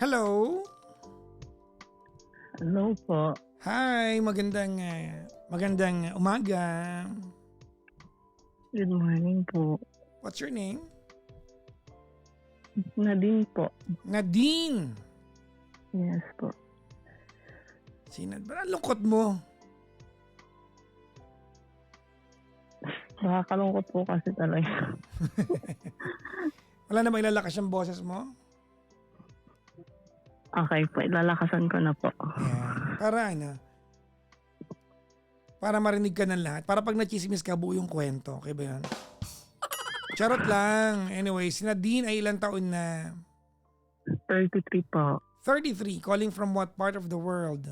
Hello? Hello po. Hi, magandang umaga. Good morning po. What's your name? Nadine po. Nadine. Yes po. Ang lungkot mo. Nakakalungkot po kasi talaga. Wala na ba ilalakas yung boses mo? Okay po, ilalakasan ko na po. Yan. Para marinig ka ng lahat. Para pag nachismis ka, buo yung kwento. Okay ba yan? Charot lang. Anyway, si Nadine ay ilang taon na? 33 po. 33. Calling from what part of the world?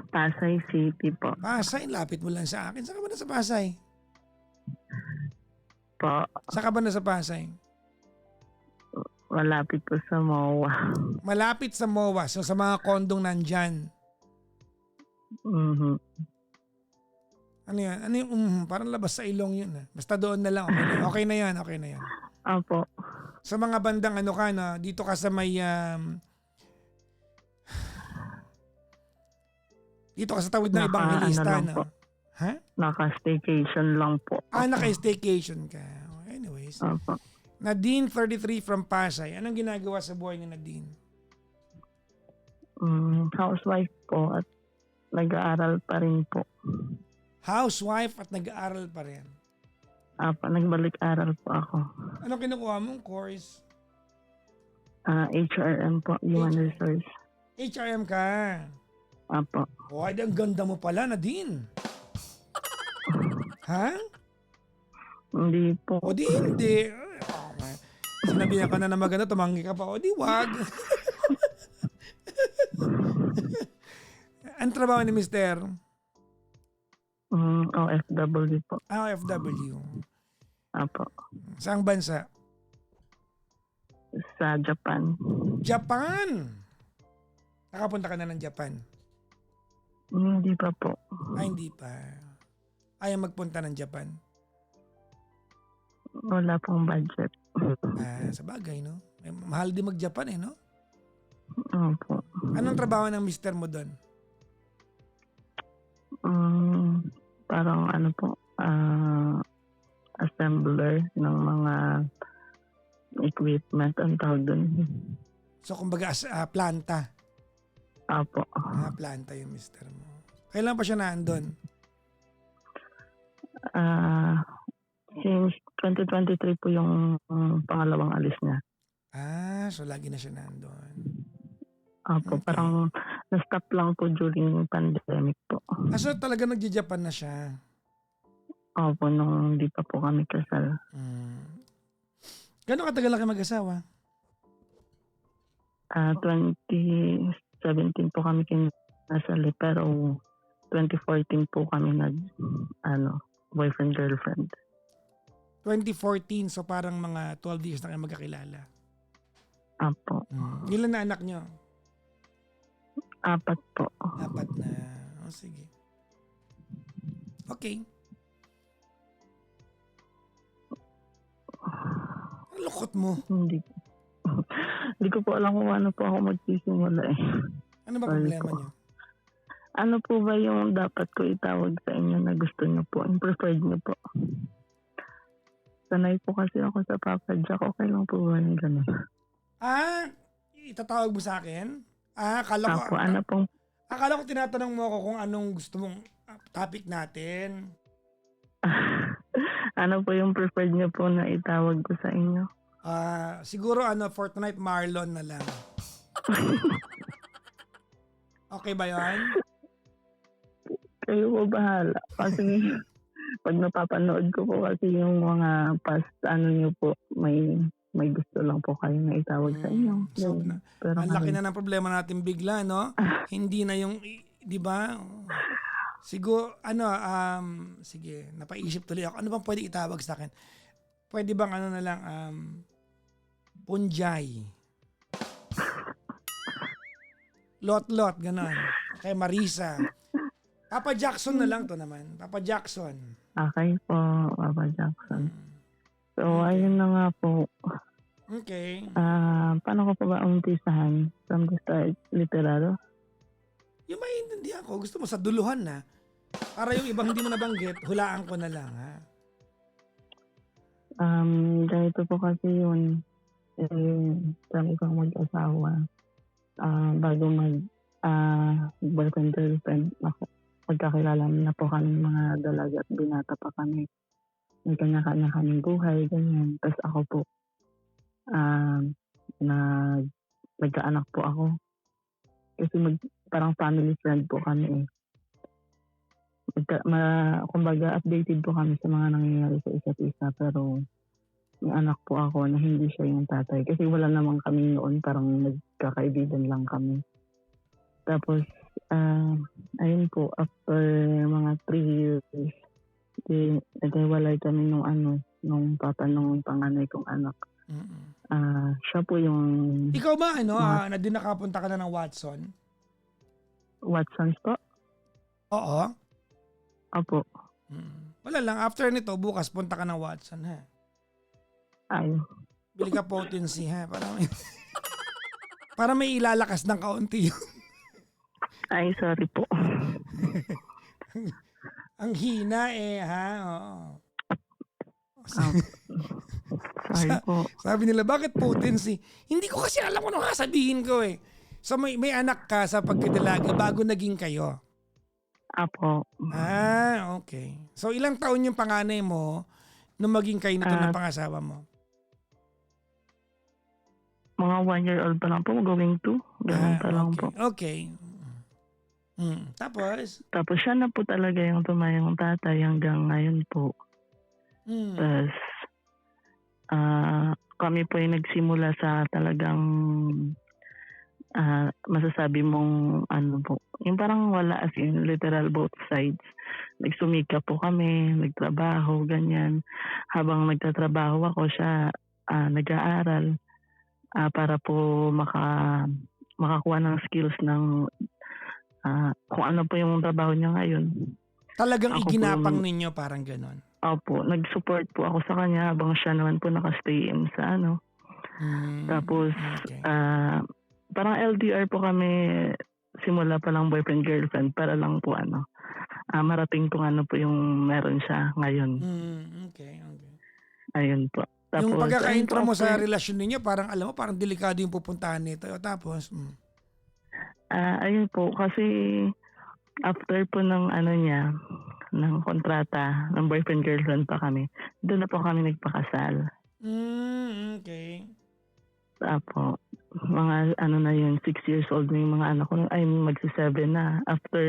Pasay City po. Pasay. Lapit mo lang sa akin. Saan ka ba na sa Pasay? Po. Saan ka ba na sa Pasay? Malapit po sa MOA. Malapit sa MOA. So sa mga kondong nandyan. Mm-hmm. Ano yan? Ano yung parang labas sa ilong yun. Basta doon na lang. Okay na yan. Okay na yan. Opo. Sa mga bandang ano ka na, dito ka sa may dito ka sa tawid ng Evangelista. Ano lang po. Ha? Naka-staycation lang po. Naka-staycation ka. Anyways. Opo. Nadine, 33 from Pasay. Anong ginagawa sa buhay ni Nadine? Housewife po at nag-aaral pa rin po. Housewife at nag-aaral pa rin. Apo, nagbalik-aral po ako. Anong kinukuha mong course? HRM po, Human Resource. HRM ka. Apo. Oh, ang ganda mo pala, Nadine. Ha? Hindi po. O di hindi. Sinabihan ka na na maganda, tumanggi ka pa. O di wag. Ang trabaho ni Mister? OFW po. OFW. Apo. Saang bansa? Sa Japan. Japan! Nakapunta ka na ng Japan? Hindi pa po. Hindi pa. Ayaw magpunta ng Japan? Wala pong budget. Sa bagay, no? Mahal din mag-Japan no? Opo. Anong trabaho ng mister mo doon? Parang ano po, assembler ng mga equipment ang tawag doon. So, kumbaga, planta. Opo. Planta yung mister mo. Kailan pa siya naandun? Since 2023 po yung pangalawang alis niya. So lagi na siya naandun. Opo, Okay. parang na-stop lang po during pandemic po. So talaga nagja-Japan na siya? Opo, nung hindi pa po kami kasal. Gano'ng katagal na kayo mag-asawa? 2017 po kami kinasal pero 2014 po kami boyfriend-girlfriend. 2014, so parang mga 12 years na kayo magkakilala. Apo. Ilan na anak nyo? 4 po. 4 na. Sige. Okay. Ang lukot mo. Hindi ko po alam kung ano po ako magsisimula eh. Ano ba problema nyo? Ano po ba yung dapat ko itawag sa inyo na gusto nyo po? Yung preferred nyo po? Sanay po kasi ako sa Papa Jack. Okay lang po ba yung gano'n? Itatawag mo sa akin? Akala ko tinatanong mo ako kung anong gusto mong topic natin. Ano po yung preferred nyo po na itawag ko sa inyo? Siguro for tonight, Marlon na lang. Okay ba yun? Kayo po bahala. Kasi pag napapanood ko po kasi yung mga past nyo po, may gusto lang po kayo na itawag sa inyo. So, pero ang laki na ng problema natin bigla, no? Hindi na yung, di ba? Siguro, sige, napaisip tuloy ako. Ano bang pwede itawag sa akin? Pwede bang na lang, Punjay. Lot, gano'n. Kay Marisa. Papa Jackson na lang to naman. Papa Jackson. Okay po, Papa Jackson. So, ayun na nga po. Okay. Paano ko pa ba umpisahan? From the start, literal? Yung maintindihan ko, gusto mo sa duluhan na. Para yung ibang hindi mo nabanggit, hulaan ko na lang, ha? Ganito po kasi yun. Kami pang mag-asawa. Bago boyfriend, girlfriend, magkakilala na po kami mga dalaga at binata pa kami. May kanya-kanya kaming buhay, ganyan. Tapos ako po, nagkaanak po ako. Kasi parang family friend po kami eh. Kumbaga updated po kami sa mga nangyayari sa isa't isa, pero may anak po ako na hindi siya yung tatay. Kasi wala naman kami noon, parang nagkakaibigan lang kami. Tapos, ayun po, after mga 3 years, naghiwalay kami nung papa nung panganay kong anak. Mm-mm. Siya po yung Ikaw ba, na din nakapunta ka na ng Watson? Watsons po. Oo. Opo. Wala lang, after nito, bukas punta ka ng Watson, ha? Ay, Bili ka potency, ha? Para may ilalakas ng kaunti yun. ay sorry po. Ang hina ha? Oo. Sorry po. Sabi nila, bakit potency? Hindi ko kasi alam kung ano sabihin ko eh. So may anak ka sa pagkadalaga bago naging kayo. Apo. Okay. So ilang taon yung panganay mo nung maging kayo nito ng pangasawa mo? Mga 1-year-old pa lang po, going to. Ganun pa lang po. Okay. Tapos? Tapos siya na po talaga yung tumayong tatay hanggang ngayon po. Tapos, kami po yung nagsimula sa talagang masasabi mong po. Yung parang wala, as in literal both sides. Nagsumika po kami, nagtrabaho, ganyan. Habang nagtatrabaho ako, siya nag-aaral para po makakuha ng skills ng kung ano po yung trabaho niya ngayon. Talagang Ako iginapang ninyo parang ganon? Opo, nag-support po ako sa kanya habang siya naman po nakastay in sa Tapos, okay. Parang LDR po kami simula pa lang boyfriend-girlfriend para lang po marating kung ano po yung meron siya ngayon. Okay. Ayun po. Tapos, yung pagkaka-intro mo sa relasyon ninyo, parang alam mo, parang delikado yung pupuntahan nito. Tapos, ayun po, kasi after po ng niya, ng kontrata, ng boyfriend-girlfriend pa kami, doon na po kami nagpakasal. Okay. Tapos, mga na yun, 6 years old na yung mga anak ko. Ay, magsi-7 na. After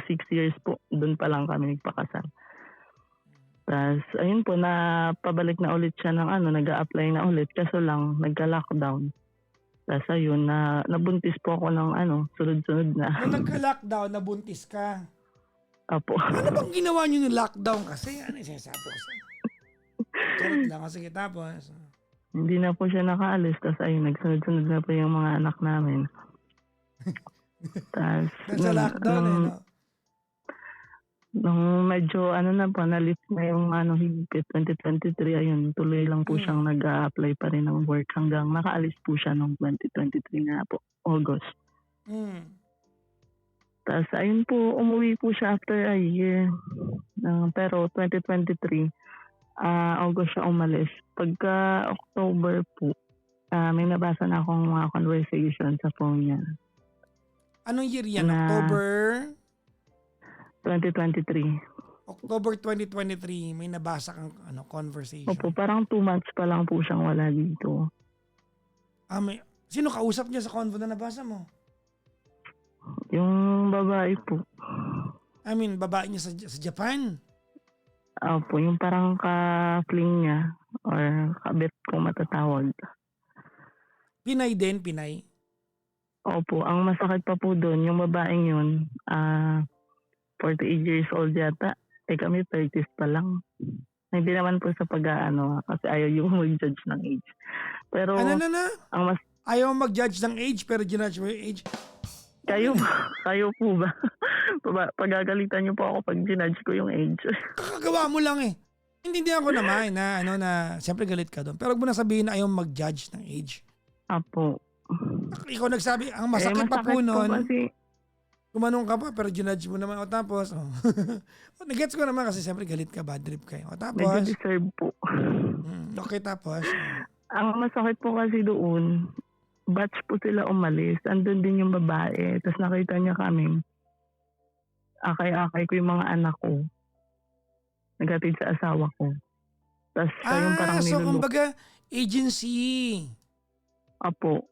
6 years po, doon pa lang kami nagpakasal. Tapos, ayun po, pabalik na ulit siya ng nag-a-apply na ulit. Kaso lang, nagka-lockdown. Tapos ayun, nabuntis po ako ng sunod-sunod na. Nung nagka-lockdown, nabuntis ka? Apo. Ano bang ginawa niyo ng lockdown kasi? Ano yung sinasabi ko sa'yo? Charot lang. Sige, tapos. Hindi na po siya nakaalis. Tapos ayun, nagsunod-sunod na po yung mga anak namin. Tapos, sa lockdown no? Nung medyo na po, na-lift na yung higpit 2023, ayun, tuloy lang po siyang nag-a-apply pa rin ng work hanggang nakaalis po siya noong 2023 nga po, August. Tapos ayun po, umuwi po siya after a year. Pero 2023, August siya umalis. Pagka October po, may nabasa na akong mga conversation sa phone niya. Anong year yan? October? 2023. October 2023, may nabasa kang conversation. Opo, parang 2 months pa lang po siyang wala dito. Sino kausap niya sa convo na nabasa mo? Yung babae po. I mean, babae niya sa Japan? Opo, yung parang ka-fling niya or kabit kung matatawag. Pinay din, Pinay? Opo, ang masakit pa po doon, yung babaeng yun, 48 years old yata. Kami 30s pa lang. Hindi naman po sa kasi ayaw yung mag-judge ng age. Pero, ang ayaw mag-judge ng age pero ginudge mo yung age? Kayo po ba? Pagagalitan niyo po ako pag ginudge ko yung age. Kakagawa mo lang eh. Intindihan ko naman na ano na siyempre galit ka doon. Pero huwag mo na sabihin na ayaw mag-judge ng age. Apo. Ikaw nagsabi, ang Eh, masakit pa po masakit po nun, kasi, tumanong ka pa pero ginudge mo naman. O tapos, nagets ko naman kasi siyempre galit ka, bad trip kayo. O medyo tapos, deserve po. okay tapos. Ang masakit po kasi doon, batch po sila umalis. Andun din yung babae. Tapos nakita niya kami. Akay-akay ko yung mga anak ko. Naghatid sa asawa ko. Tapos siya yung parang So nilulok. kumbaga, agency. Apo.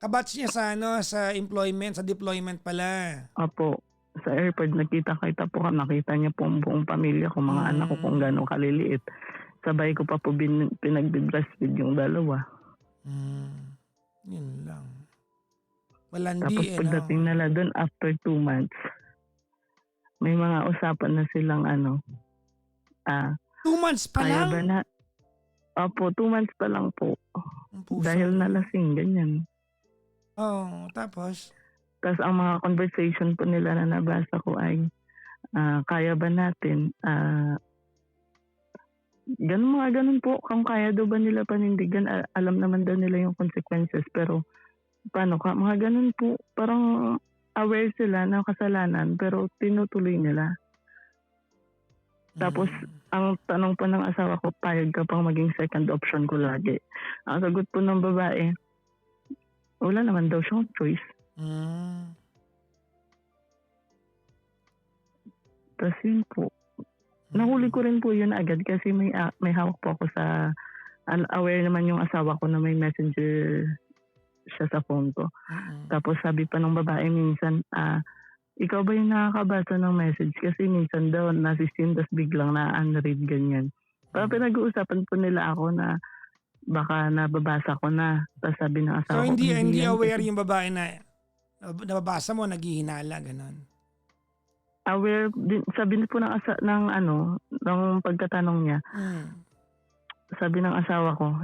Kabatch niya sa ano, sa employment, sa deployment pala. Apo. Sa airport, nakita po ka. Nakita niya po ang buong pamilya ko, mga anak ko kung gano'ng kaliliit. Sabay ko pa po pinag-breastfeed yung dalawa. Yun lang. Malandi Tapos pagdating nila doon after 2 months, may mga usapan na silang 2 months pa kaya lang? ba na, opo, 2 months pa lang po. Ang puso. Dahil nalasing, ganyan. Tapos? Tapos ang mga conversation po nila na nabasa ko ay, kaya ba natin, ganun po, kung kaya daw ba nila panindigan, alam naman daw nila yung consequences, pero paano ka, mga ganun po, parang aware sila ng kasalanan, pero tinutuloy nila. Tapos, ang tanong po ng asawa ko, payag ka pang maging second option ko lagi. Ang sagot po ng babae, wala naman daw siyang choice. Tapos yun po. Nahuli ko rin po yun agad kasi may hawak po ako sa, aware naman yung asawa ko na may messenger siya sa phone ko. Tapos sabi pa ng babae minsan, ikaw ba yung nakakabasa ng message? Kasi minsan daw nasisim, tas biglang na-unread, ganyan. Pero pinag-uusapan po nila ako na baka nababasa ko na. Tapos sabi ng asawa So ko, hindi yan aware kasi yung babae na nababasa mo, naghihinala, ganun. aware din, sabi po ng pagkatanong niya, sabi ng asawa ko,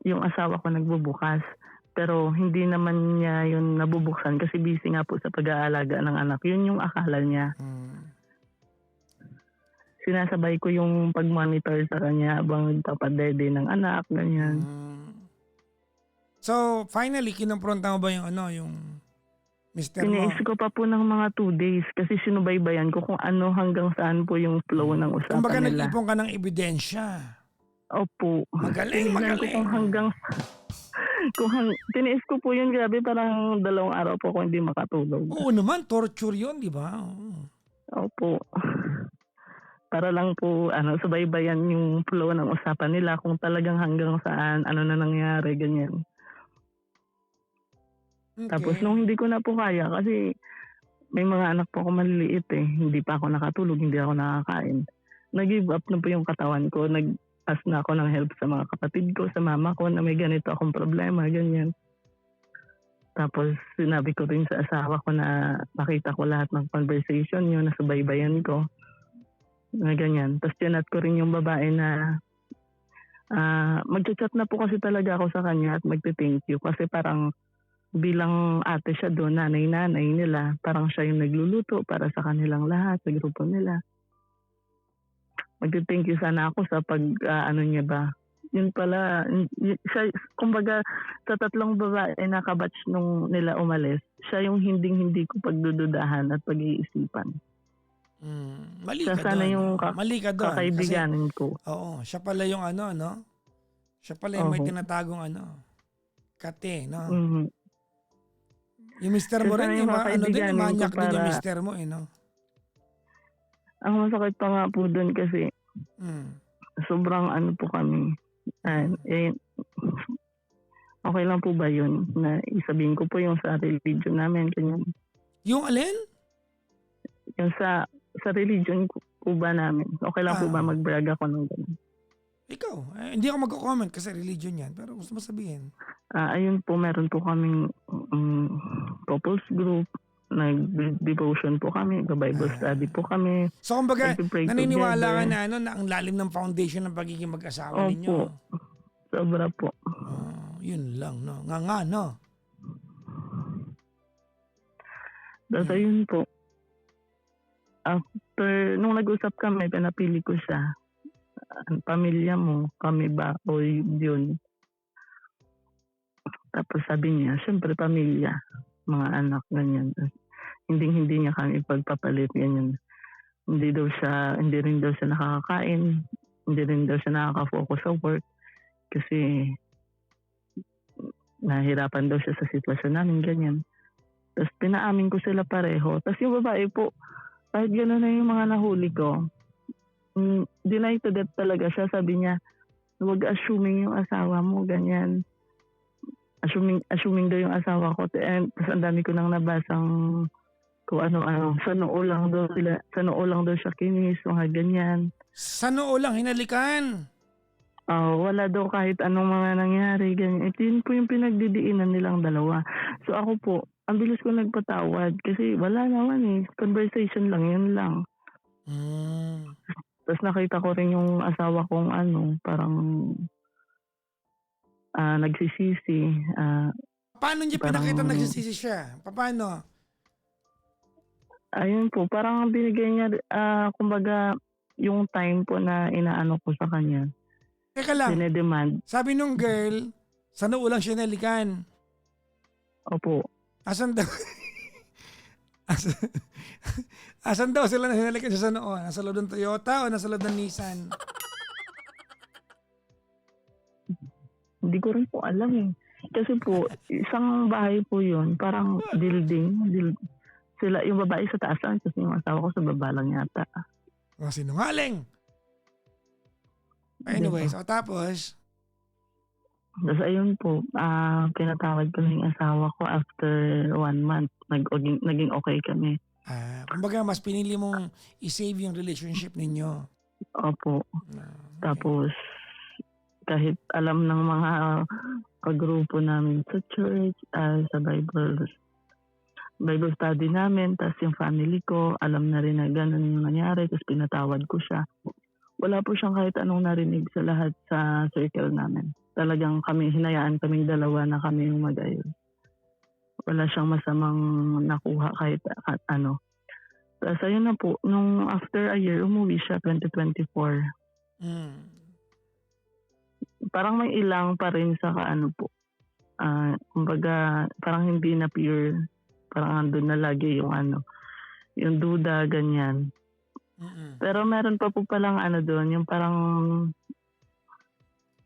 yung asawa ko nagbubukas. Pero hindi naman niya yun nabubuksan kasi busy nga po sa pag-aalaga ng anak. Yun yung akala niya. Sinasabay ko yung pag-monitor sa kanya habang nagpapadede ng anak, ganyan. So, finally, kinumpronta mo ba yung mister mo? Tiniis ko pa po ng mga 2 days kasi sinubaybayan ko kung ano hanggang saan po yung flow ng usapan Kumbaga nila. nag-ipon ka ng ebidensya. Opo. Magaling. Ko tiniis ko po yun, grabe, parang 2 araw po ako hindi makatulog. Oo naman, torture yun, di ba? Opo. Para lang po, subaybayan yung flow ng usapan nila kung talagang hanggang saan, ano na nangyari, ganyan. Okay. Tapos nung hindi ko na po kaya kasi may mga anak po ako maliliit hindi pa ako nakatulog, hindi ako nakakain. Nag-give up na po yung katawan ko, nag-ask na ako ng help sa mga kapatid ko, sa mama ko na may ganito akong problema, ganyan. Tapos sinabi ko rin sa asawa ko na nakita ko lahat ng conversation nyo, nasubaybayan ko, na ganyan. Tapos tinat ko rin yung babae na mag-chat na po kasi talaga ako sa kanya at magte-thank you kasi parang bilang ate siya doon, nanay-nanay nila, parang siya yung nagluluto para sa kanilang lahat, sa grupo nila. Mag-thank you sana ako sa niya ba. Yun pala, siya, kumbaga sa 3 babae na kabatch nung nila umalis, siya yung hindi ko pagdududahan at pag-iisipan. Mali siya ka sana doon. yung Mali ka doon. kakaibiganin ko. Oo, siya pala yung siya pala yung may tinatagong kate, no? Mhm. Yung mister mo Siya rin, sana yung manyak kakaibiganin ko din yung para- mister mo, no? Ang masakit pa nga po doon kasi sobrang po kami. Okay lang po ba yun na isabihin ko po yung sa religion namin? Ganyan. Yung alin? Yung sa religion po ba namin? Okay lang po ba mag-brag ako ng ganun? Ikaw, hindi ako magko-comment kasi religion yan, pero gusto mo sabihin. Ayun po, meron po kaming couples group, nag-devotion po kami, Bible study po kami. So kumbaga, nagpe-pray naniniwala ka together. na ang lalim ng foundation ng pagiging mag-asawa ninyo. Opo, sobra po. Yun lang, no? Nga, no? Tapos ayun po, after, nung nag-usap kami, pinapili ko siya. Ang pamilya mo, kami ba o yun? Tapos sabi niya, syempre pamilya, mga anak, ganyan. Hindi niya kami pagpapalit, ganyan. Hindi rin daw siya nakakakain, hindi rin daw siya nakaka-focus sa work kasi nahirapan daw siya sa sitwasyon namin, ganyan. Tapos pinaamin ko sila pareho. Tapos yung babae po, kahit gano'n na yung mga nahuli ko, deny to death talaga siya. Sabi niya, huwag assuming yung asawa mo, ganyan. Assuming daw yung asawa ko. Tapos ang dami ko nang nabasang kung ano-ano. Sa noo lang daw siya kinis, mga ganyan. Sa noo lang, hinalikan. Wala daw kahit anong mga nangyari, ganyan. Ito yun po yung pinagdidiinan nilang dalawa. So ako po, ang bilis ko nagpatawad kasi wala naman eh. Conversation lang, yun lang. Tapos nakita ko rin yung asawa kong parang nagsisisi. Paano niya pinakita nagsisisi siya? Paano? Ayun po, parang binigay niya, kumbaga, yung time po na inaano ko sa kanya. Teka lang, Dinedemand. sabi nung girl, sa noo lang siya hinalikan. Opo. Asan daw? Asan daw sila na hinalikan siya sa noo? Nasa loob ng Toyota o nasa loob ng Nissan? Hindi ko rin po alam eh. Kasi po, isang bahay po yun, parang building. Sila, yung babae sa taas lang, kasi yung asawa ko sa baba lang yata. Sinungaling! Anyways, tapos? Tapos ayun po, pinatawad ko na yung asawa ko after 1 month. Naging okay kami. Kumbaga, mas pinili mong i-save yung relationship ninyo. Opo. Okay. Tapos, kahit alam ng mga kagrupo namin sa church, sa Bible study namin, tapos yung family ko, alam na rin na ganun yung nangyari, tapos pinatawad ko siya. Wala po siyang kahit anong narinig sa lahat sa circle namin. Talagang hinayaan kaming dalawa na kami yung mag-ayos. Wala siyang masamang nakuha kahit ano. Tapos ayun na po, nung after a year, umuwi siya 2024. Parang may ilang pa rin sa po. Kumbaga, parang hindi na pure. Parang andun na lagi yung yung duda, ganyan. Pero meron pa po palang doon, yung parang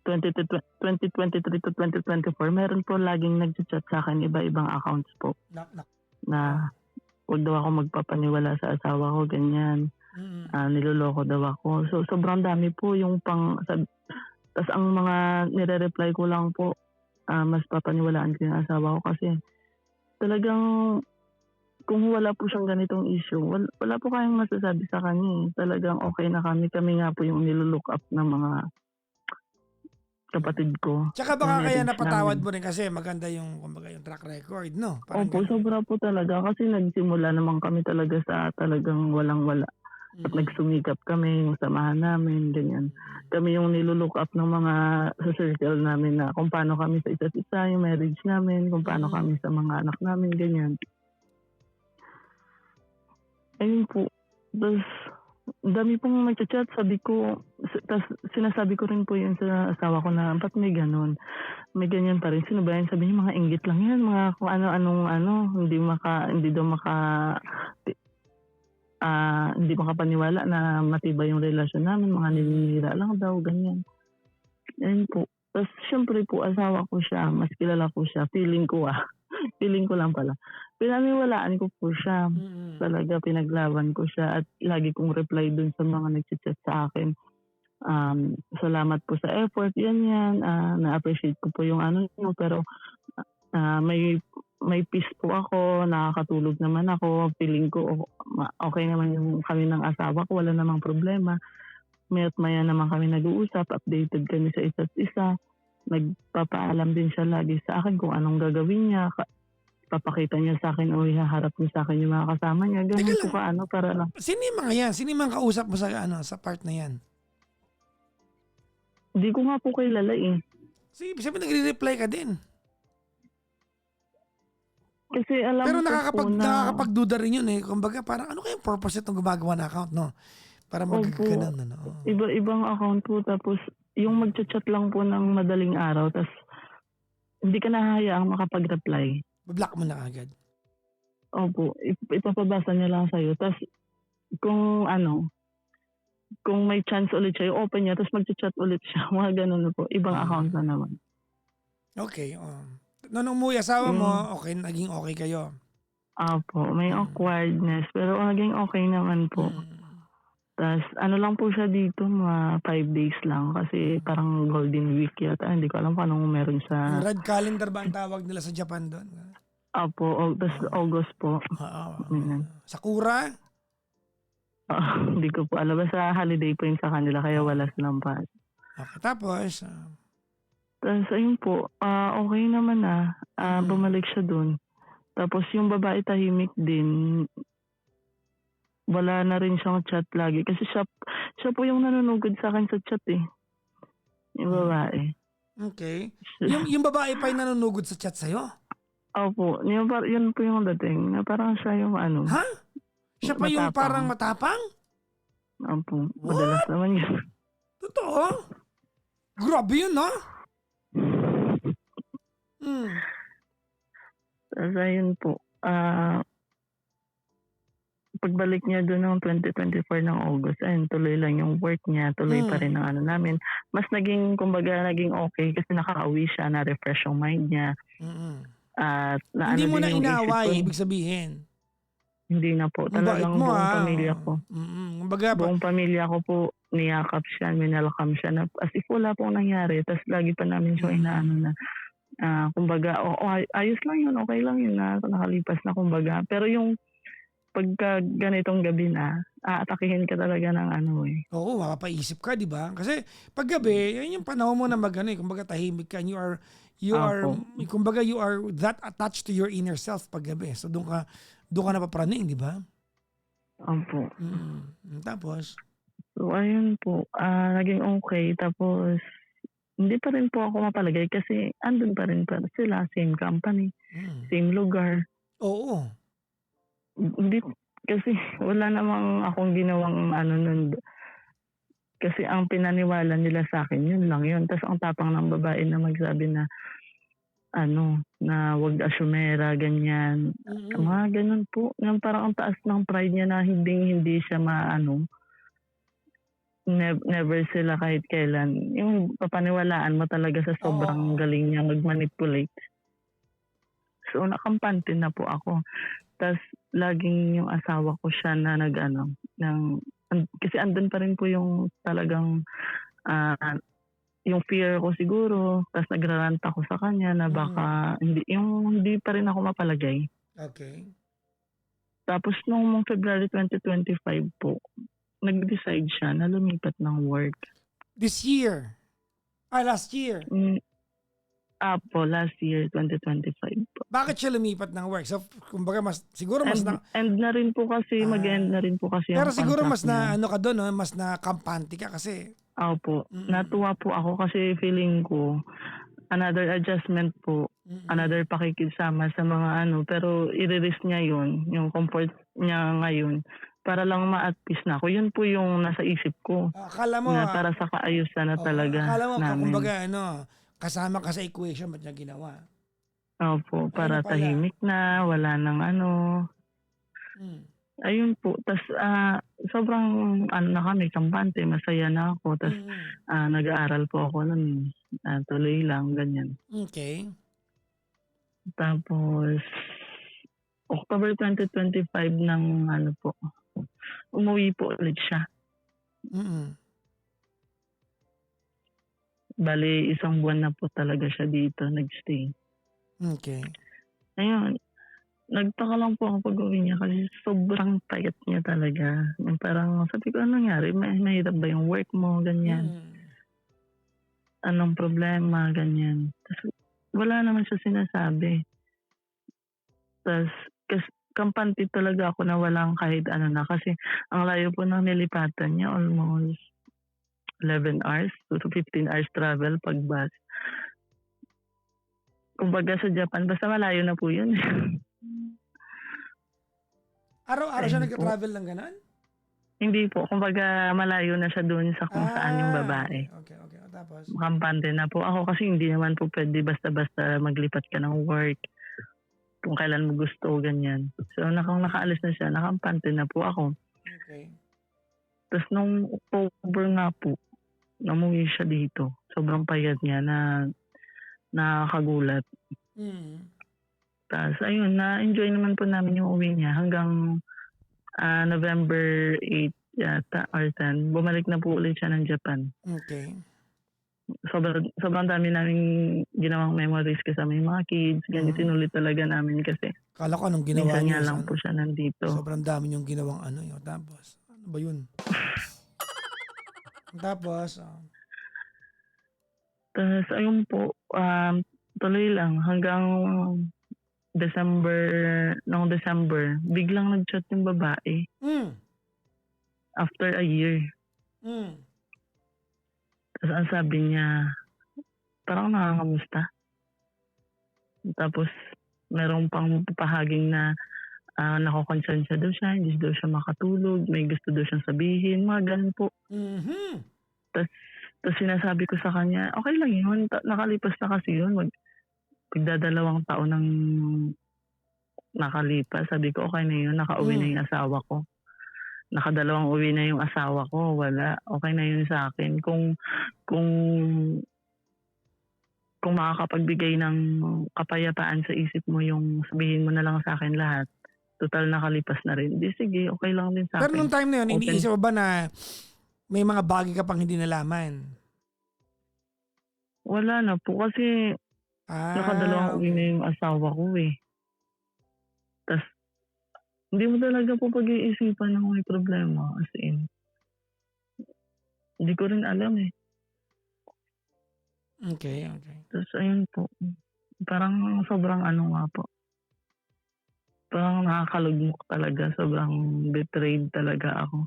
2023 to 2024, meron po laging nag-chat sa akin, iba-ibang accounts po. Na huwag daw ako magpapaniwala sa asawa ko, ganyan. Niloloko daw ako. So, sobrang dami po yung tas ang mga nire-reply ko lang po, mas papaniwalaan ko yung asawa ko kasi talagang kung wala po siyang ganitong issue, wala po kayong masasabi sa kanya. Talagang okay na kami. Kami nga po yung nilook up ng mga kapatid ko. Tsaka baka kaya napatawad mo rin kasi maganda yung, kumbaga, yung track record, no? Opo, sobra po talaga. Kasi nagsimula naman kami talaga sa talagang walang-wala. At nagsumikap kami, yung samahan namin, ganyan. Kami yung nilook up ng mga sa circle namin na kung paano kami sa isa't isa, yung marriage namin, kung paano kami sa mga anak namin, ganyan. Ayun po. Tapos, dami pong nag-chat. Sabi ko, tapos sinasabi ko rin po yun sa asawa ko na, ba't may ganun? May ganyan pa rin. Sino ba yan? Sabi niya, mga inggit lang yan. Mga kung ano-anong hindi makapaniwala na matibay yung relasyon namin. Mga nilinira lang daw, ganyan. Ayun po. Tapos, syempre po, asawa ko siya. Mas kilala ko siya. Feeling ko Feeling ko lang pala. Pinaniwalaan ko po siya. Talaga pinaglaban ko siya at lagi kong reply dun sa mga nag-chat sa akin. Salamat po sa effort. Yan. Na-appreciate ko po yung pero may peace po ako. Nakakatulog naman ako. Feeling ko okay naman yung kami ng asawa ko. Wala namang problema. Maya't maya naman kami nag-uusap. Updated kami sa isa't isa. Nagpapaalam din siya lagi sa akin kung anong gagawin niya. Papakita niya sa akin o ihaharap niya sa akin yung mga kasama niya. Ganun po para lang. Sino yung mga yan? Sino yung mga kausap mo sa part na yan? Hindi ko nga po kilala eh. Sabi nagre-reply ka din. Kasi alam Pero ko po na nakakapagduda rin yun eh. Kumbaga parang ano kayang purpose itong gumagawa na account, no? Para opo, magkaganon, ano? Oo. iba-ibang account po tapos yung magcha-chat lang po ng madaling araw tas hindi ka nahahayaang makapag-reply. Block mo na agad. Opo, ipapabasa niya lang sa'yo tas kung ano, kung may chance ulit siya, i-open niya tapos magcha-chat ulit siya, mga gano'n na po, ibang account na Mm. naman. Okay. Nung umuwi asawa mo, Yung naging okay kayo. opo, may Mm. awkwardness pero naging okey naman po. Mm. Tas ano lang po siya dito, mga 5 days lang kasi Mm. parang Golden Week yata, hindi ko alam kung anong meron Yung sa red calendar ba ang tawag nila sa Japan doon? opo, tas Oo. August po, Oo. ganyan. Sakura? Oo, hindi ko po alam basta holiday po yun sa kanila kaya Oo. wala silang pasok. Okay. Tapos, Tas ayun po, okey naman na, mm. bumalik siya dun. Tapos yung babae tahimik din, wala na rin siyang chat lagi kasi siya po yung nanunugod sa'kin sa chat, eh, yung Mm. babae. Okay. Yung babae pa yung nanunugod sa chat sa'yo? Opo, yun po yung dating na parang siya yung ano, Ha? Siya pa yung parang matapang. matapang? Opo, madalas What? naman yun. Totoo? Grabe yun, ha? Hmm. Tas ayun po, pagbalik niya dun ng 2024 ng August, ayun tuloy lang yung work niya, tuloy pa rin Hmm. ang ano namin. Mas naging kumbaga naging okey kasi nakauwi siya, na-refresh yung mind niya Mm. at Hindi naano mo din na yung isip ko. inaway, ibig sabihin? Hindi na po, Ang bait talagang mo, buong pamilya oo. ko. Kumbaga Buong pamilya ko po niyakap siya, winelcome siya na as if wala pong nangyari ta's lagi pa namin siyang inaano mm. na, kumbaga, oo, ayos lang yun, okey lang yun na nakalipas na kumbaga. Pero yung pagka ganitong gabi na, aatakihin ka talaga ng ano, eh. Oo, mapapaisip ka, 'di ba? Kasi 'pag gabi, 'yan yung panahon mo na mag-ano, kumbaga tahimik ka and you are Opo, kumbaga you are that attached to your inner self 'pag gabi. So doon ka napapraning, 'di ba? opo. Tapos? So ayun po, naging okey tapos hindi pa rin po ako mapalagay kasi andun pa rin sila, same company, Mm. same lugar. Oo. Hindi kasi wala namang akong ginawang ano nun, kasi ang pinaniwala nila sa'kin yun lang yun. Tas ang tapang ng babae na magsabi na ano, na wag asyumera ganyan, Mm. mga ganun po. Yung parang ang taas ng pride niya na hinding-hindi siya maano, never sila kahit kailan yung papaniwalaan mo talaga sa Oo, sobrang oo. galing niya mag-manipulate. So nakampante na po ako. Tas laging yung asawa ko siya na nag-ano, kasi andun pa rin po yung talagang, ah, yung fear ko siguro ta's nagra-rant ako sa kanya na Mm. baka hindi pa rin ako mapalagay. Okay. Tapos nung February 2025 po, nag-decide siya na lumipat ng work. This year? Last year? Hmm, last year 2025 po. Bakit siya lumipat ng work? So, kumbaga siguro mas And na end na rin po kasi, mag-e-end na ah, rin po kasi pero yung siguro contract mas niya. na ano ka dun 'no, mas nakampante ka kasi Opo, mm. natuwa po ako kasi feeling ko another adjustment po, Mm. another pakikisama sa mga ano, pero ire-risk niya yun, yung comfort niya ngayon para lang ma-at peace na ako. Yun po yung nasa isip ko Akala mo na para sa kaayusan na oo, talaga akala mo namin. kumbaga ano, kasama ka sa equation ba't niya ginawa? Opo, Ano para pala? tahimik na, Mm. wala ng ano, Hmm. ayun po. Tas, sobrang ano na kami, kampante, masaya na ako. Tas, Mm. nag-aaral po ako nun, tuloy lang, ganyan. Okey. Tapos October 2025 ng ano po, umuwi po ulit siya. Mm. Bale 1 buwan na po talaga siya dito nag-stay. Okey. Ayun, nagtaka lang po ako pag-uwi niya kasi sobrang payat niya talaga. Yung parang sabi ko, "Anong nangyari? Mahirap ba yung work mo?" Ganyan. Mm. "Anong problema?" Ganyan. Tas wala naman siya sinasabi. Tas kampante talaga ako na walang kahit ano na kasi ang layo po ng nilipatan niya, almost 11 hours to 15 hours travel 'pag bus. Kumbaga sa Japan basta malayo na po yun. Araw-araw siya Ayun po. nagka-travel ng gano'n? Hindi po, kumbaga malayo na siya doon sa kung saan yung babae. Okay. Tapos? Kampante na po ako kasi hindi naman po pwede basta-basta maglipat ka ng work kung kailan mo gusto, ganyan. So, nakaalis na siya, nakampante na po ako. Okay. Tapos nung October nga po, namuwi siya dito. Sobrang payat niya na nakakagulat. Mm. Tapos ayun, na-enjoy naman po namin yung uwi niya hanggang November 8 yata or 10. Bumalik na po ulit siya ng Japan. Okay. Sobrang dami namin ginawang memories kasama yung mga kids. Ganyan, sinulit talaga namin kasi Kala ko anong ginawa minsan niyo nga is lang ano, po siya nandito. sobrang dami niyong ginawang ano yun. Tapos, ano ba yun? Tapos, Tapos ayun po, tuloy lang hanggang noong December, biglang nag-chat yung babae after a year. mm. Tapos ang sabi niya, parang nakakamusta. Tapos merong pang pahaging na nako-concern siya daw siya, hindi daw siya makatulog, may gusto daw siyang sabihin, mga ganun po. Mhm. Tapos sinasabi ko sa kanya, okay lang yun, nakalipas na kasi yun, magdadalawang taon nang nakalipas. Sabi ko, okay na yun, nakauwi na yung asawa ko. Nakadalawang uwi na yung asawa ko, wala, okay na yun sa akin. Kung makakapagbigay ng kapayapaan sa isip mo yung sabihin mo na lang sa akin lahat, total nakalipas na rin. Di sige, okay lang din sa Pero akin. nung time na yun, Open. iniisip mo ba na may mga bagay ka pang hindi nalaman? Wala na po kasi nakadalawang uwi na yung asawa ko eh. Tas hindi mo talaga po pag-iisipan ng may problema. As in, hindi ko rin alam eh. Okay. Tapos ayun po, parang sobrang ano nga po. Parang nakakalugmok talaga. Sobrang betrayed talaga ako.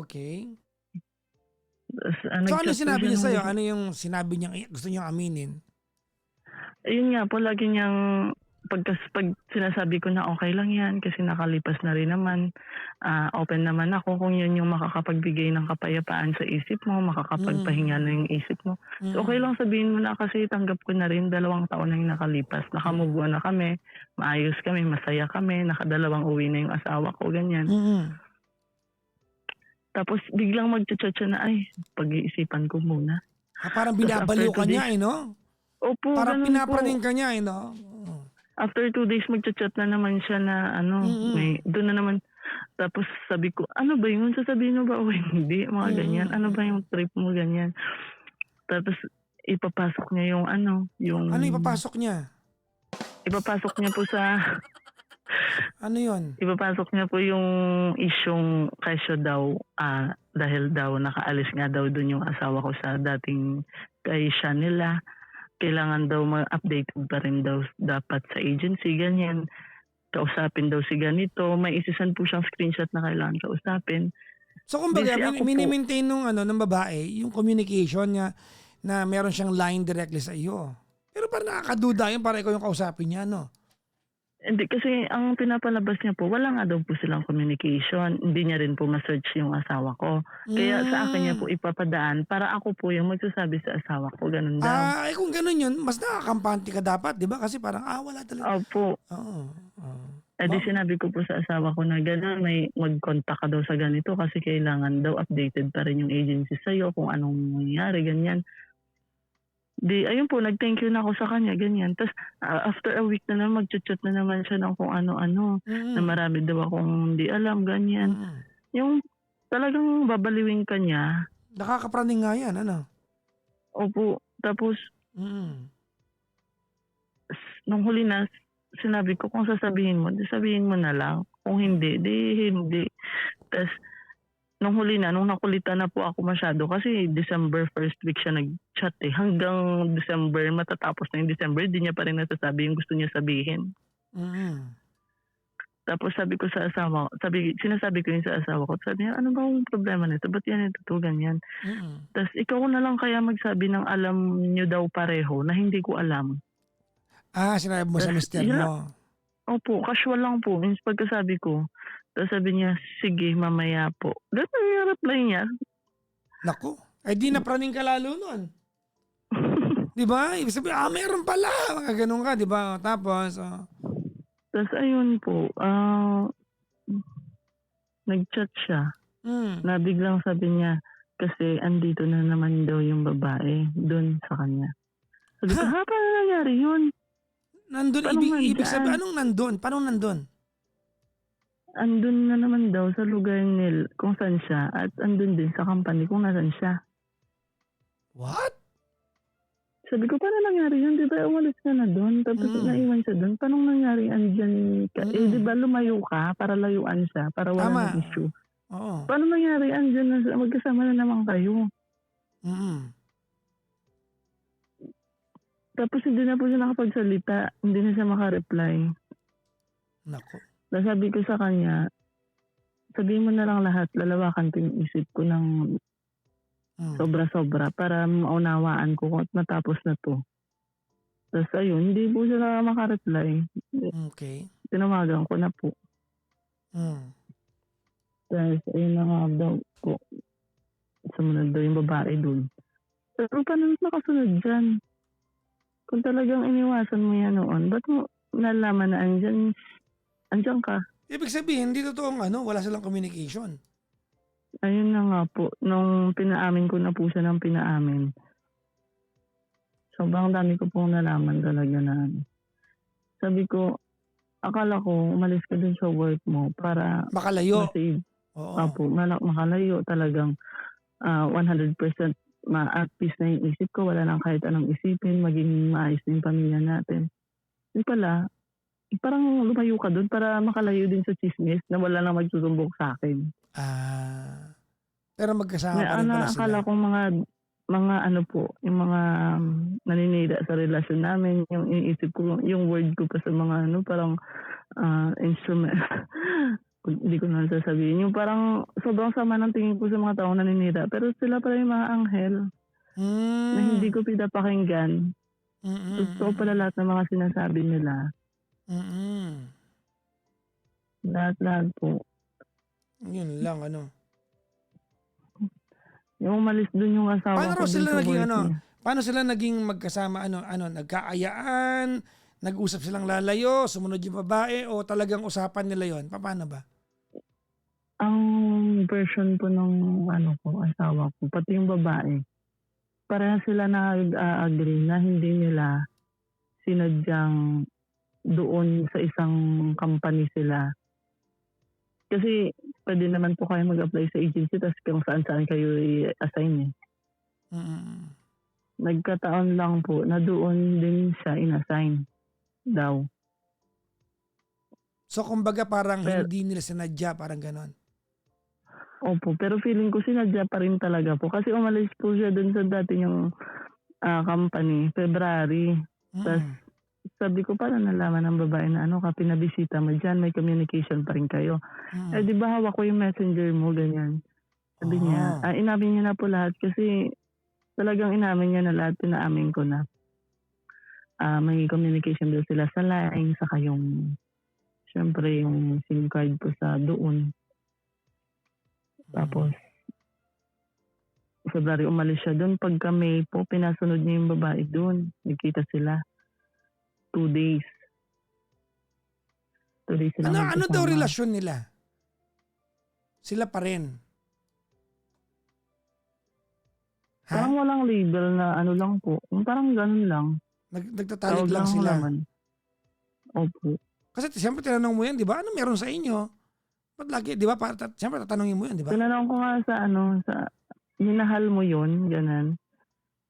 Okay. Tapos, So ano sinabi niya sa'yo? nung- Ano yung sinabi niya gusto niyang aminin? Ayun nga po, lagi niyang pag sinasabi ko na okay lang yan kasi nakalipas na rin naman, open naman ako kung yun yung makakapagbigay ng kapayapaan sa isip mo, makakapagpahinga na yung isip mo. So okay lang sabihin mo na kasi tanggap ko na rin, 2 taon na yung nakalipas. Nakamove on na kami, maayos kami, masaya kami, nakadalawang uwi na yung asawa ko, ganyan. Tapos biglang mag-chat siya na, ay, pag-iisipan ko muna. Parang Tapos binabaliw after ka 2 niya no? Opo, Parang ganun po. pinapraning ka niya no? After 2 days, mag-chat na naman siya na doon na naman. Tapos sabi ko, ano ba yun? Sasabihin mo ba o hindi? Mga ganyan. Ano ba yung trip mo ganyan? Tapos ipapasok niya yung yung... Ano ipapasok niya? Ipapasok niya po sa... Ano yun? Ipapasok niya po yung isyong kesyo daw dahil daw nakaalis nga daw doon yung asawa ko sa dating kaisya nila. Kailangan daw ma-updated pa rin daw dapat sa agency, ganyan. Kausapin daw si ganito. May isisan po siyang screenshot na kailangan kausapin. So kumbaga, Busy ako po. mini-maintain ng babae yung communication niya na meron siyang line directly sa iyo. Pero parang nakakaduda yun para ikaw yung kausapin niya, no? Hindi, kasi ang pinapalabas niya po, wala nga daw po silang communication. Hindi niya rin po ma-search yung asawa ko. Kaya sa akin niya po ipapadaan para ako po yung magsasabi sa asawa ko. Ganun daw. Kung ganun yun, mas nakakampante ka dapat, di ba? Kasi parang, wala talaga. Opo. Oo. Di sinabi ko po sa asawa ko na gano'n, may mag-contact ka daw sa ganito kasi kailangan daw updated pa rin yung agency sa'yo kung anong nangyari, ganyan. Di, ayun po, nag-thank you na ako sa kanya, ganyan. Tapos, after a week na naman, mag-chat na naman siya ng kung ano-ano, na marami daw akong hindi alam, ganyan. Yung talagang babaliwing ka niya. Nakakapraning nga yan, ano? Opo. Tapos, nung huli na, sinabi ko, kung sasabihin mo, di sabihin mo na lang. Kung hindi, di hindi. Tapos, nung huli na, nung nakulitan na po ako masyado, kasi December 1st week siya nag-chat eh. Hanggang December, matatapos na yung December, di niya pa rin nasasabi yung gusto niya sabihin. Tapos sabi ko sa asawa ko, sinasabi ko yun sa asawa ko, sabi niya, ano ba ang problema nito? Ba't yan ito, ganyan? Tapos ikaw na lang kaya magsabi ng alam niyo daw pareho na hindi ko alam. Sinabi mo sa mister mo. Opo, casual lang po. Means pagkasabi ko, Tapos sabi niya, sige, mamaya po. Ganun yung reply niya. Naku, eh di napraning ka lalo nun. Di ba? Ibig sabihin, meron pala. Mga ganun ka, di ba? Tapos, Tapos ayun po, nag-chat siya na biglang sabi niya, kasi andito na naman daw yung babae doon sa kanya. Sabi ko, ha? paano nangyari yun? Nandun, Paano ibig nandyan? sabihin, anong nandun? Paano nandun? Andun na naman daw sa lugar nil kung saan siya at andun din sa company kung nasan siya. What? Sabi ko, paano nangyari yun? Di ba umalis ka na doon? Tapos naiwan siya doon. Paano nangyari andyan ka? Eh, di ba lumayo ka para layuan siya, para wala Tama. ng issue? Oo. Paano nangyari andyan na magkasama na naman kayo? Tapos hindi na po siya nakapagsalita. Hindi na siya makareply. Naku. Tapos sabi ko sa kanya, sabihin mo na lang lahat, lalawakan ko yung isip ko ng sobra-sobra para maunawaan ko at matapos na to. Tapos ayun, hindi po siya makareply. Okay. Tinawagan ko na po. Tapos ayun na nga daw po. Sumunod daw yung babae dun. Pero paano nakasunod dyan? Kung talagang iniwasan mo yan noon, ba't mo nalaman na andyan ka? Ibig sabihin, hindi totoong wala silang communication. Ayun na nga po, nung pinaamin ko na po siya ng pinaamin. Sobrang dami ko pong nalaman talaga na. Sabi ko, akala ko umalis ka dun sa work mo para Makalayo. masave. Oo. Opo, makalayo talagang 100% at peace na yung isip ko. Wala lang kahit anong isipin, maging maayos na yung pamilya natin. Yung pala, parang lumayo ka dun para makalayo din sa chismis na wala lang magsusumbok sa akin. Pero magkasama pa rin pala sila. Akala kong mga ano po, yung mga naninira sa relasyon namin, yung iniisip ko, yung word ko pa sa mga parang instrument. Hindi ko na sasabihin. Yung parang sobrang sama ng tingin ko sa mga taong naninira. Pero sila pala yung mga anghel na hindi ko pinapakinggan. Totoo pala lahat ng mga sinasabi nila. Lahat po. Yun lang, Yung umalis dun yung asawa Paano ko dun sila sa naging work niya. Paano sila naging magkasama? Nagkaayaan? Nag-usap silang lalayo? Sumunod yung babae? O talagang usapan nila yon? Paano ba? Ang version po ng asawa ko, pati yung babae, pareha sila nag-agree na hindi nila sinadyang doon sa isang company sila. Kasi pwede naman po kayo mag-apply sa agency tapos kung saan-saan kayo i-assign . Nagkataon lang po na doon din siya in-assign daw. So kumbaga parang hindi nila sinadya, parang ganon. Opo, pero feeling ko sinadya pa rin talaga po. Kasi umalis po siya doon sa dati yung company, February. Tapos sabi ko, paano nalaman ng babae na ka, pinabisita mo dyan, may communication pa rin kayo. Di ba hawak ko yung messenger mo, ganyan. Sabi niya, inamin niya na po lahat kasi talagang inamin niya na lahat, pinaamin ko na. May communication daw sila sa line, saka yung, syempre yung SIM card po sa doon. Tapos, February umalis siya doon. Pagka May po, pinasunod niya yung babae doon. Nagkita sila. 2 days. 2 days sila magkasama. Ano daw relasyon nila? Sila pa rin. Parang walang label na lang po. Parang ganun lang. Nagtatalik lang sila. Naman. Opo. Kasi siyempre tinanong mo yan, di ba? Ano meron sa inyo? Ba't lagi, di ba? Siyempre tatanungin mo yan, di ba? Tinanong ko nga sa minahal mo yun, ganun.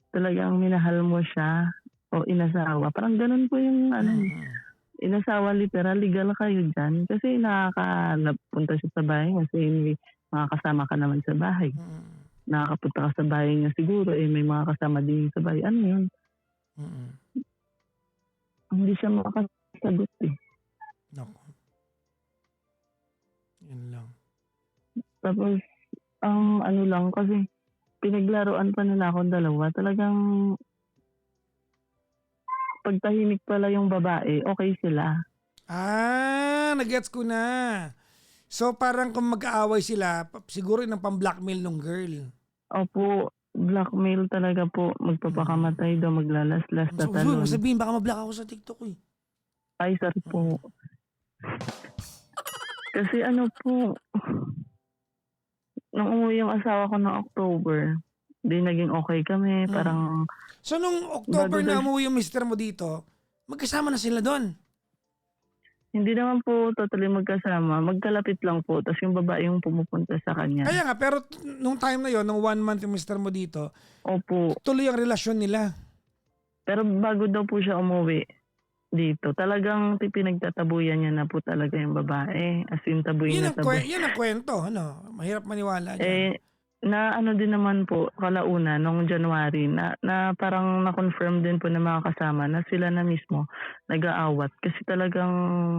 Talagang minahal mo siya o inasawa. Parang ganun po yung inasawa literal, legal kayo dyan. Kasi nakakapunta siya sa bahay kasi makakasama ka naman sa bahay. Nakakapunta ka sa bahay niya siguro, may mga kasama din sa bahay. Ano yun? Hindi siya makasagot . Naku. Yun lang. Tapos, ang lang kasi pinaglaruan pa nila akong dalawa. Talagang pagtahimik pala yung babae, okay sila. Nagets ko na. So parang kung mag-aaway sila, siguro ng pang-blackmail ng girl. Opo, blackmail talaga po. Magpapakamatay daw, maglalaslas, So, huwag mo tatalon. sabihin, baka ma-block ako sa TikTok ko eh. Ay, sorry po. Kasi ano po, nung umuwi yung asawa ko ng October, di naging okay kami. Parang So nung bago October daw na umuwi yung mister mo dito, magkasama na sila doon. hindi naman po totally magkasama. Magkalapit lang po. Tapos yung babae yung pumupunta sa kanya. Kaya nga, pero nung time na yon, nung 1 month yung mister mo dito, Opo. tuloy ang relasyon nila. Pero bago daw po siya umuwi dito, talagang pinagtatabuyan niya na po talaga yung babae. As in, taboy na taboy. Yan ang kwento, ano? Mahirap maniwala dyan. Eh, na ano din naman po, kalauna, nung January, na parang na-confirm din po ng mga kasama na sila na mismo nag-aawat. Kasi talagang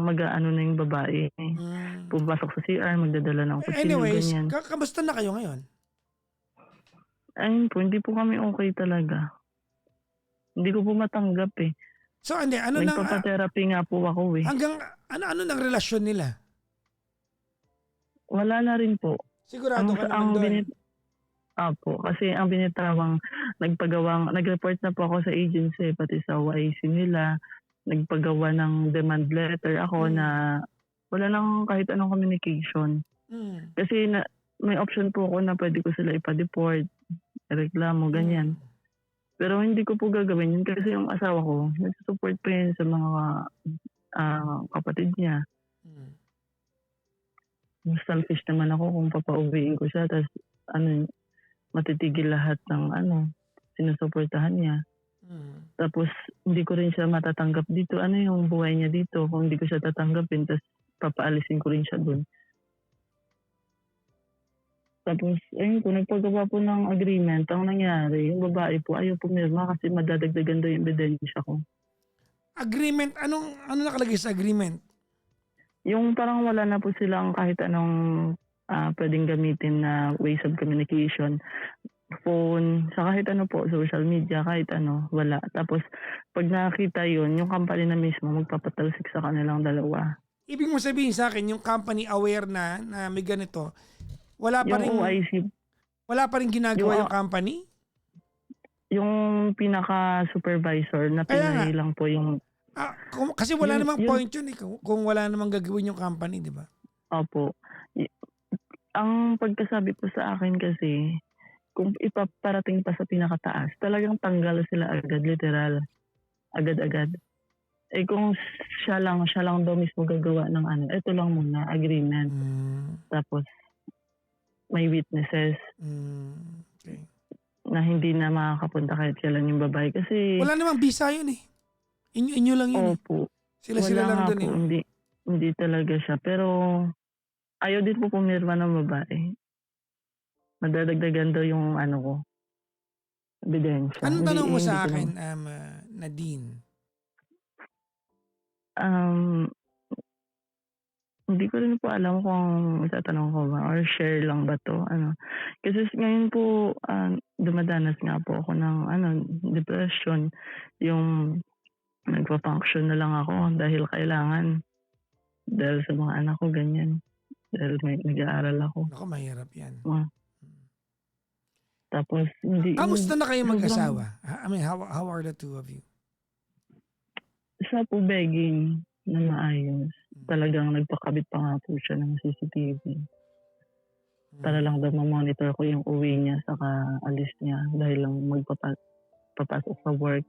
mag-aano na yung babae. Mm. Pupasok sa CR, magdadala ng kutsilyo, Anyways, ganyan. kamusta na kayo ngayon? Ayun po, hindi po kami okay talaga. Hindi ko po matanggap eh. So, hindi, ano nang, Nagpapa-therapy nga po ako eh. hanggang, ano nang relasyon nila? Wala na rin po. Sigurado ka naman doon. Apo, kasi ang binitawang nag-report na po ako sa agency, pati sa YC nila. Nagpagawa ng demand letter ako na wala nang kahit anong communication. Mm. Kasi may option po ako na pwede ko sila ipa-deport, reklamo, ganyan. Pero hindi ko po gagawin yun kasi yung asawa ko, nagsusupport pa yun sa mga kapatid niya. Selfish naman ako kung papauwiin ko siya, tapos matitigil lahat ng sinusuportahan niya. Tapos hindi ko rin siya matatanggap dito. Ano yung buhay niya dito kung hindi ko siya tatanggapin, tapos papaalisin ko rin siya doon. Tapos ayun po, nagpagawa po ng agreement. Ang nangyari, yung babae po ayaw pumirma kasi madadagdagan daw yung ebidensya ko. Agreement? Ano nakalagay sa agreement? Yung parang wala na po silang kahit anong pwedeng gamitin na ways of communication. Phone, sa kahit ano po, social media, kahit ano, wala. Tapos pag nakita yun, yung company na mismo magpapatalsik sa kanilang dalawa. Ibig mo sabihin sa akin, yung company aware na may ganito, wala pa Yung rin, OIC, ginagawa yung, yung company? yung pinaka-supervisor na Kaya nga, Pinoy lang po yung... kasi wala Yun, namang yun, point yun eh, kung wala namang gagawin yung company, di ba? opo. Ang pagkasabi po sa akin kasi, kung ipaparating pa sa pinakataas, talagang tanggal sila agad, literal. Agad-agad. Eh kung siya lang daw mismo gagawa ng ito lang muna, agreement. Tapos, may witnesses Okay. na hindi na makakapunta kahit kailan yung babae. Kasi, Wala namang visa yun eh. Inyo lang yun eh. opo, Sila wala lang nga dun po, eh. hindi talaga siya. Pero, ayaw din po pumirma ng babae. Madadagdagan daw yung ko, ebidensya. Anong tanong mo Hindi sa ko akin, Nadine? Hindi ko rin po alam kung itatanong ko ba or share lang ba to. Kasi ngayon po, dumadanas nga po ako ng depression. Yung nagpa-function na lang ako dahil kailangan. Dahil sa mga anak ko, ganyan. Dahil nag-aaral ako. Ako, mahirap yan. Tapos, hindi... Kamusta na kayo sobrang- mag-asawa? I mean, how are the two of you? Siya po begging na maayos. Talagang nagpakabit pa nga po siya ng CCTV. Para lang daw ma-monitor ko yung uwi niya saka alis niya dahil lang magpapasok sa work.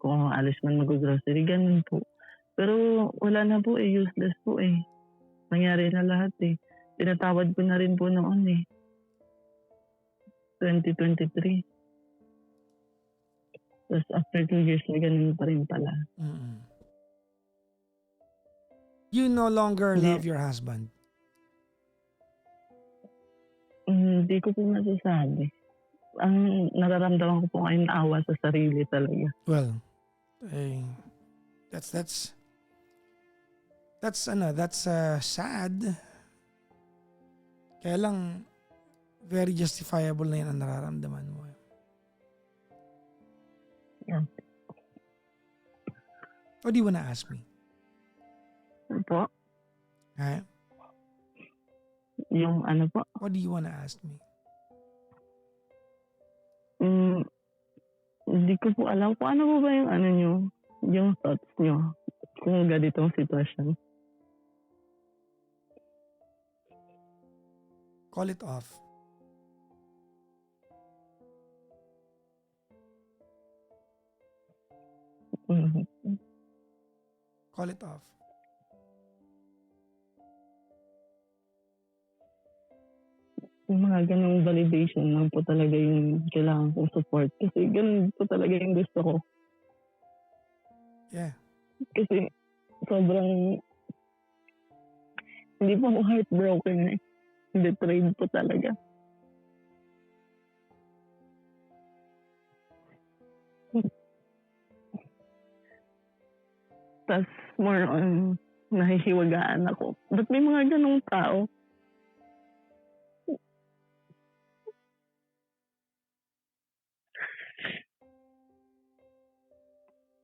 Kung alis man mag-grocery, ganun po. Pero wala na po useless po eh. Nangyari na lahat eh. Tinatawad ko na rin po noon eh. 2023. Tapos after 2 years na ganun pa rin pala. You no longer love your husband? Hindi ko po masasabi. Ang nararamdaman ko po ngayon awa sa sarili talaga. Well, that's sad. Kaya lang very justifiable na yan ang nararamdaman mo. Yeah. What do you wanna ask me? Po? Ha? Yung ano po, What do you wanna ask me? mm, hindi ko po alam kung ano po ba yung ano nyo, yung thoughts nyo kung ganitong sitwasyon. Call it off. Mhm. Call it off. Yung mga ganong validation lang po talaga yung kailangan kong support. Kasi ganun po talaga yung gusto ko. Yeah. Kasi sobrang hindi po ako heartbroken eh. Betrayed po talaga. Tapos more on nahihiwagaan ako. Ba't may mga ganong tao?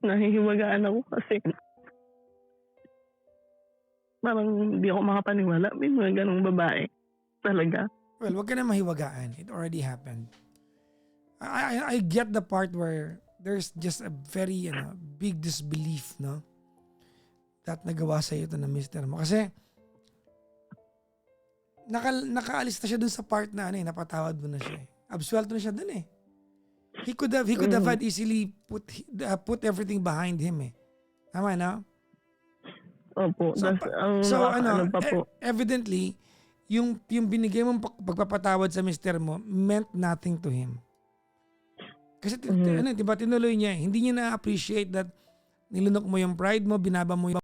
Nahihiwagaan ako kasi parang hindi ako makapaniwala. May mga ganong babae talaga. Well, wag ka na mahiwagaan. It already happened. I get the part where there's just a very big disbelief, no? That nagawa sa ito ng mister mo. Kasi nakaalis na siya dun sa part na napatawad mo na siya eh. Absuelto na siya dun eh. He could have had easily put everything behind him eh. Tama na? Opo. Pa po. Evidently, yung binigay mong pagpapatawad sa mister mo meant nothing to him. Kasi diba, tinuloy niya eh. Hindi niya na-appreciate that nilunok mo yung pride mo, binaba mo yung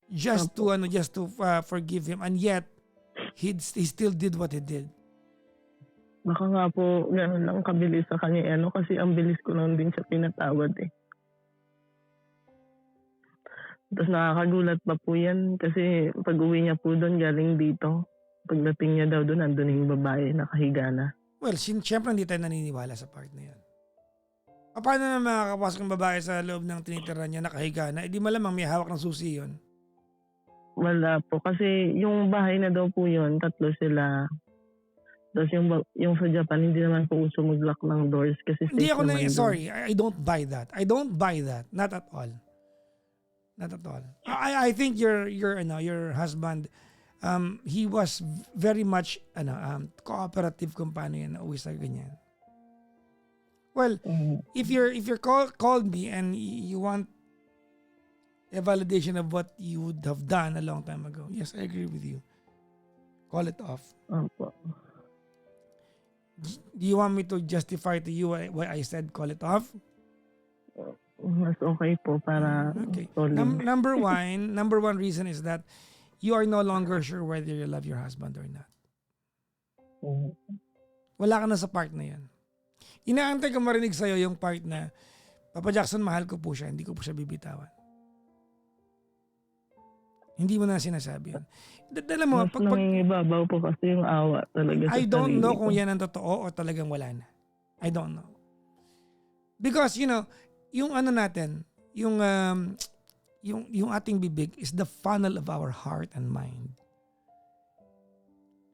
just to forgive him, and yet he still did what he did. Baka nga po gano'n lang kabilis sa kanya kasi ang bilis ko lang din siya pinatawad eh. Tapos nakakagulat pa po yan kasi pag uwi niya po doon galing dito, pagdating niya daw doon andun yung babae nakahiga na. Well, siyempre hindi tayo naniniwala sa part na yan. Paano na makakapasok ng babae sa loob ng tinitira niya nakahiga na? Di malamang may hawak ng susi yun. Wala po kasi yung bahay na daw po yun, 3 sila. Tapos yung sa Japan, hindi naman po uso mag-lock ng doors kasi Hindi safe ako naman doon. sorry, I don't buy that. I don't buy that. Not at all. Not at all. I think your husband, he was very much cooperative kung paano yan nauwi sa ganyan. Well, if you're called me and you want a validation of what you would have done a long time ago, yes, I agree with you. Call it off. Opo. Do you want me to justify to you why I said call it off? Mas okay po para Okay. solid. Number one reason is that you are no longer sure whether you love your husband or not. Wala ka na sa part na yan. Inaantay ko marinig sa'yo yung part na, Papa Jackson, mahal ko po siya, hindi ko po siya bibitawan. Hindi mo na sinasabi yun. Dala mo, Mas nangingibabaw po kasi yung awa talaga sa I don't sarili know ko. kung yan ang totoo o talagang wala na. I don't know. Because, yung natin, yung ating bibig is the funnel of our heart and mind.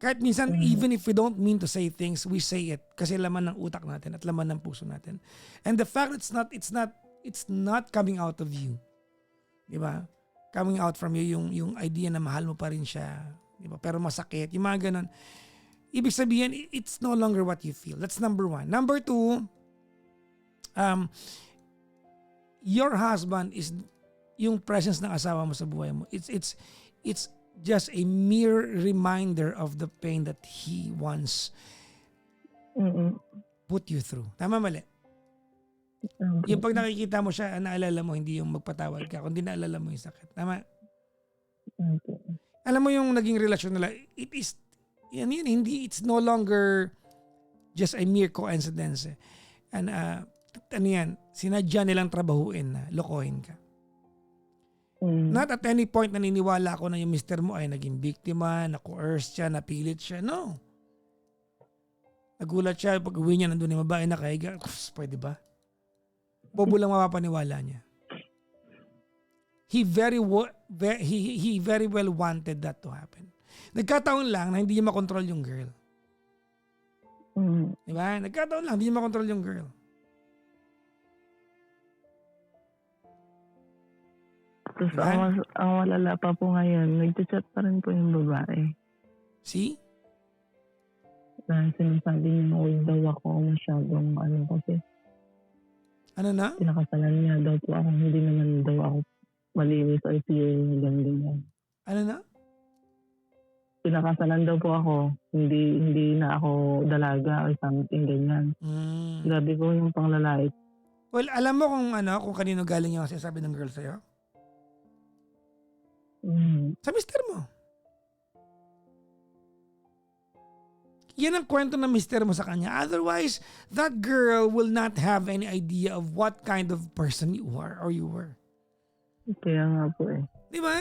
Kahit minsan, even if we don't mean to say things, we say it kasi laman ng utak natin at laman ng puso natin. And the fact it's not coming out of you. Di ba? Coming out from you yung idea na mahal mo pa rin siya. Di ba? Pero masakit. Yung mga ganun. Ibig sabihin, it's no longer what you feel. That's number one. Number two, your husband is yung presence ng asawa mo sa buhay mo. It's just a mere reminder of the pain that he once put you through. Tama, mali? Yung pag nakikita mo siya, naalala mo, hindi yung magpatawad ka, kundi naalala mo yung sakit. Tama? Alam mo yung naging relasyon nila, it's no longer just a mere coincidence. And sinadya nilang trabahuin na lokohin ka. Not at any point naniniwala ako na yung mister mo ay naging biktima, na-coerce siya, napilit siya. No. Nagulat siya, pag uwi niya nandun yung babae nakahiga. Pwede ba? Bobo lang mapapaniwala niya. He very well wanted that to happen. Nagkataon lang na hindi niya makontrol yung girl. Mm. Di ba? Nagkataon lang, hindi niya makontrol yung girl. Tapos Diba? ang malala pa po ngayon, nag-chat pa rin po yung babae. See? Na sinasabi niya old daw ako masyadong kasi Ano na? pinakasalan niya daw po ako, hindi naman daw ako malinis or pure ganyan. Ano na? Pinakasalan daw po ako, hindi na ako dalaga or something ganyan. Mm. Grabe po yung panglalait. Well, alam mo kung kanino galing yung sinasabi ng girl sa'yo? Sa mister mo. Yan ang kwento ng mister mo sa kanya. Otherwise, that girl will not have any idea of what kind of person you are or you were. Kaya nga po eh. Di ba?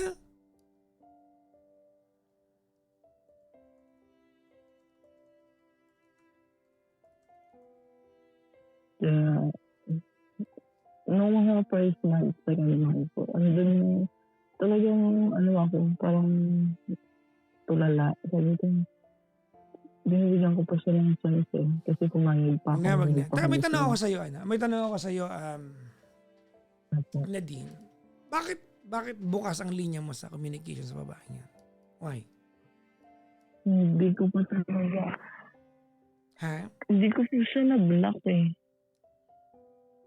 Kaya, nung mga first month, second month po, andun talagang ako, parang tulala. Sabi ko, binibigyan ko pa siya ng chance eh. Kasi pumayag pa ako. Wag na. Pa Teka, may kami tanong ako sila. sa'yo, May tanong ako sa'yo, Opo. Nadine. Bakit bukas ang linya mo sa communication sa babae niya? Why? Hindi ko pa talaga. Ha? Hindi ko po siya na-block eh.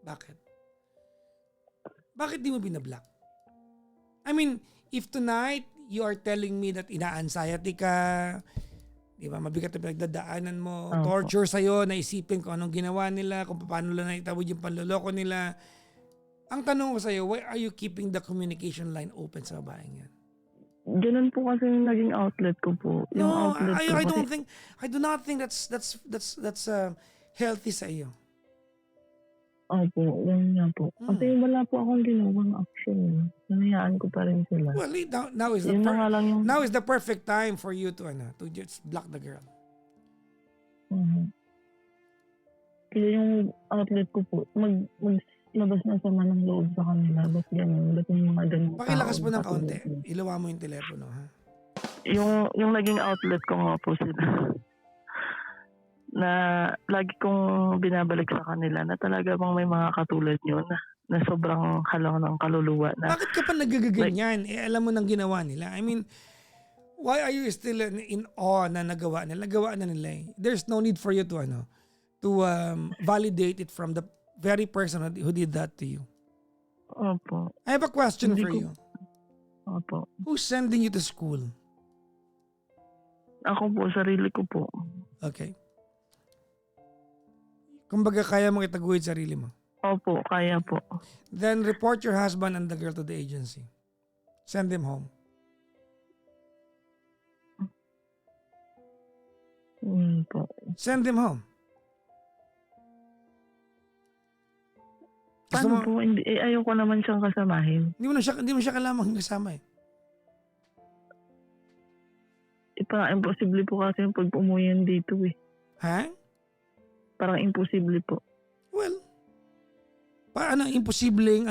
Bakit? Bakit di mo binablock? I mean, if tonight you are telling me that ina-anxiety ka, di ba, mabigat na pinagdadaanan mo, Opo. torture sa'yo, naisipin kung anong ginawa nila, kung paano lang naitawid yung panloloko nila. Ang tanong ko sa'yo, why are you keeping the communication line open sa babaeng yan? Ganun po kasi yung naging outlet ko po. Yung No, outlet ko I do not think that's healthy sa iyo. Opo, yun nga po. Kasi wala po akong ginawang action. Nanayaan ko pa rin sila. Well, now is Yun na nga lang yung... now is the perfect time for you to just block the girl. Kaya yung outlet ko po, maglabas na sama ng loob sa kanila. Ba't ganun? Ba't yung mga ganun? Pakilakas mo ng tao, kaunti. katulad mo? Ilawa mo yung telepono, ha? Yung naging outlet ko nga po sila. Na lagi kong binabalik sa kanila na talaga bang may mga katulad nyo na sobrang halang ng kaluluwa na Bakit ka pa nagagaganyan? Alam mo nang ginawa nila. I mean, why are you still in awe na nagawa nila? Nagawa na nila eh. There's no need for you to validate it from the very person who did that to you. Opo. I have a question Hindi for ko- you. Opo. Who's sending you to school? Ako po, sarili ko po. Okay. Kumbaga kaya mo itaguhid sarili mo. Opo, kaya po. Then report your husband and the girl to the agency. Send them home. Po. Send them home. Gusto Paano mo, po? Hindi, ayoko naman siyang kasamahin. hindi mo siya kailangang kasama eh. Parang imposible po kasi yung pag umuwi yan dito eh. Ha? Parang imposible po. Well, imposibleng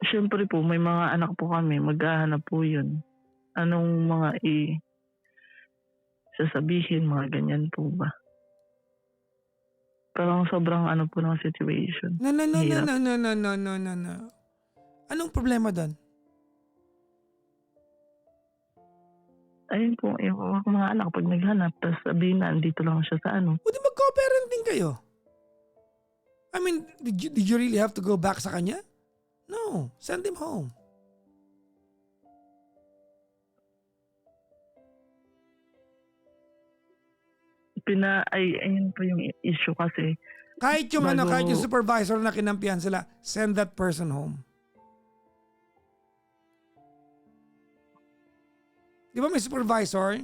Siyempre po, may mga anak po kami. Maghahanap po yun. Anong mga sasabihin, mga ganyan po ba? Parang sobrang po ng situation. No. Hirap. Anong problema doon? Ayun po, yung mga anak pag naghanap, tapos sabihin na, andito lang siya sa O di mag-co-parenting kayo. I mean, did you really have to go back sa kanya? No. Send him home. Ayun po yung issue kasi. Kahit yung Bago- kahit yung supervisor na kinampihan sila, send that person home. Di ba may supervisor?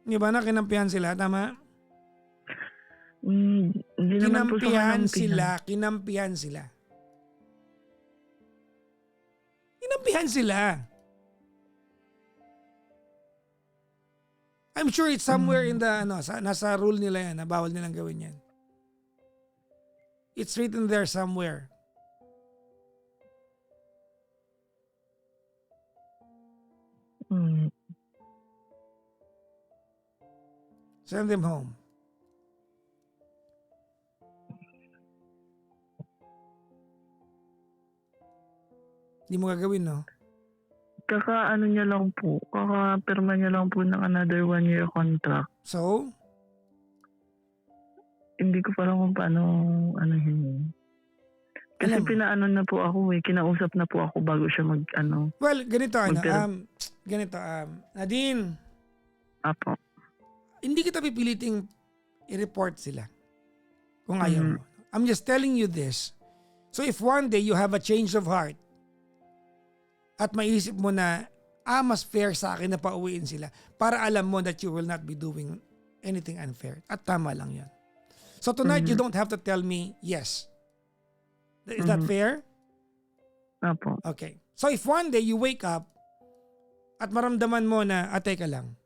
Di ba na kinampihan sila? Tama? Hindi naman po Kinampihan sa sila. Kinampihan sila. Kinampihan sila. I'm sure it's somewhere in the nasa rule nila yan na bawal nilang gawin yan. It's written there somewhere. Send them home. Hindi mo gagawin, no? Kaka-ano niya lang po, kaka-pirma niya lang po ng another 1-year contract. So, Hindi ko pa alam kung paano ano yun. Kasi Alam mo. pinaano na po ako kinausap na po ako bago siya well, ganito, Magpira- Nadine, Apo. hindi kita pipiliting i-report sila kung ayaw Mhm. mo. I'm just telling you this. So if one day you have a change of heart at maisip mo na, mas fair sa akin na pauwiin sila para alam mo that you will not be doing anything unfair. At tama lang yan. So tonight, you don't have to tell me yes. Is that fair? Apo. Okay. So if one day you wake up at maramdaman mo na, teka lang,